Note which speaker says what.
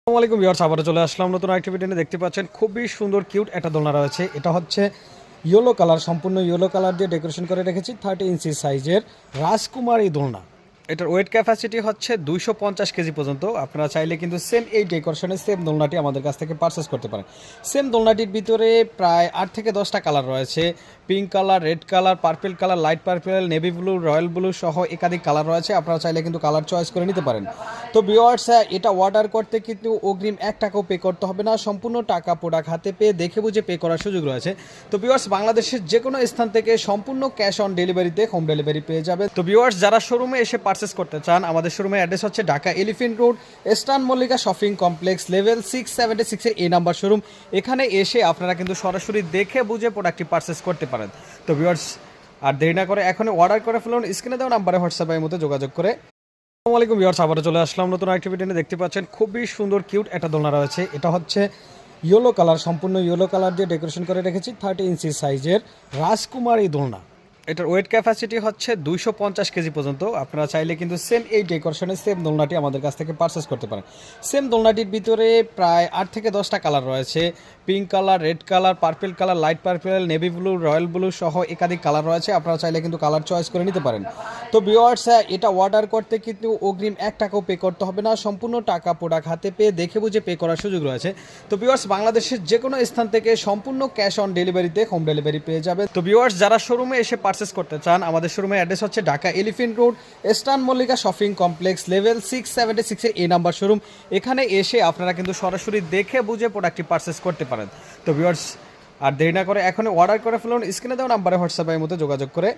Speaker 1: আসসালামু আলাইকুম ভিউয়ার্স, আবারও চলে আসলাম নতুন অ্যাক্টিভিটি নিয়ে। দেখতে পাচ্ছেন খুবই সুন্দর কিউট একটা দোলনা রয়েছে। এটা হচ্ছে ইয়েলো কালার, সম্পূর্ণ ইয়েলো কালার দিয়ে ডেকোরেশন করে রেখেছি। 30 ইঞ্চি সাইজের রাজকুমারী দোলনা। এটার ওয়েট ক্যাপাসিটি হচ্ছে 250 কেজি পর্যন্ত। আপনারা চাইলে কিন্তু সেম এই ডেকোরেশনের সেম দোলনাটি আমাদের কাছ থেকে পারচেস করতে পারেন। সেম দোলনাটির ভিতরে প্রায় 8 থেকে 10টা কালার রয়েছে। Pink colour, red colour, purple colour, light purple, navy blue, royal blue সহ একাধিক কালার রয়েছে। আপনারা চাইলে কিন্তু কালার চয়েস করে নিতে পারেন। তো ভিউয়ার্স, এটা অর্ডার করতে কিন্তু অগ্রিম 1 টাকাও পে করতে হবে না। সম্পূর্ণ টাকা প্রোডাক্ট হাতে পেয়ে দেখে বুঝে পে করার সুযোগ রয়েছে। তো ভিউয়ার্স, বাংলাদেশের যে কোনো স্থান থেকে সম্পূর্ণ ক্যাশ অন ডেলিভারিতে হোম ডেলিভারি পেয়ে যাবে। তো ভিউয়ার্স, যারা শোরুমে এসে পারচেস করতে চান, আমাদের শোরুমের অ্যাড্রেস হচ্ছে Dhaka elephant road, eastern Mallika shopping complex, level 676 এর এই নাম্বার শোরুম। এখানে এসে আপনারা কিন্তু সরাসরি দেখে বুঝে প্রোডাক্টটি পারচেস করতে পারেন। তো ভিউয়ার্স, আর দেরি না করে এখনই অর্ডার করে ফেলুন স্ক্রিনে দেওয়া নাম্বারে হোয়াটসঅ্যাপের মধ্যে যোগাযোগ করে। আসসালামু আলাইকুম ভিউয়ার্স, আবারও চলে আসলাম নতুন অ্যাক্টিভিটি নিয়ে। দেখতে পাচ্ছেন খুবই সুন্দর কিউট একটা দোলনা রয়েছে। এটা হচ্ছে ইয়েলো কালার, সম্পূর্ণ ইয়েলো কালার দিয়ে ডেকোরেশন করে রেখেছি। 30 ইঞ্চি সাইজের রাজকুমারী দোলনা। এটার ওয়েট ক্যাপাসিটি হচ্ছে 250 কেজি পর্যন্ত। আপনারা চাইলে কিন্তু সেম এই ডেকোরেশনের সেম দোলনাটি আমাদের কাছ থেকে পারচেস করতে পারেন। সেম দোলনাটির ভিতরে প্রায় 8 থেকে 10টা কালার রয়েছে। Pink colour, red colour, purple colour, light purple, navy blue, royal blue সহ একাধিক কালার রয়েছে। আপনারা চাইলে কিন্তু কালার চয়েস করে নিতে পারেন। তো ভিউয়ার্স, এটা অর্ডার করতে কিন্তু অগ্রিম 1 টাকাও পে করতে হবে না। সম্পূর্ণ টাকা প্রোডাক্ট হাতে পেয়ে দেখে বুঝে পে করার সুযোগ রয়েছে। তো ভিউয়ার্স, বাংলাদেশের যে কোনো স্থান থেকে সম্পূর্ণ ক্যাশ অন ডেলিভারিতে হোম ডেলিভারি পেয়ে যাবে। তো ভিউয়ার্স, যারা শোরুমে এসে পারচেস করতে চান, আমাদের শোরুমের অ্যাড্রেস হচ্ছে Dhaka elephant road, eastern Mallika shopping complex, level 676 এর এই নাম্বার শোরুম। এখানে এসে আপনারা কিন্তু সরাসরি দেখে বুঝে প্রোডাক্টটি পারচেস করতে পারেন। তো ভিউয়ার্স, আর দেরি না করে এখনই অর্ডার করে ফেলুন স্ক্রিনে দেওয়া নাম্বারে হোয়াটসঅ্যাপের মধ্যে যোগাযোগ করে।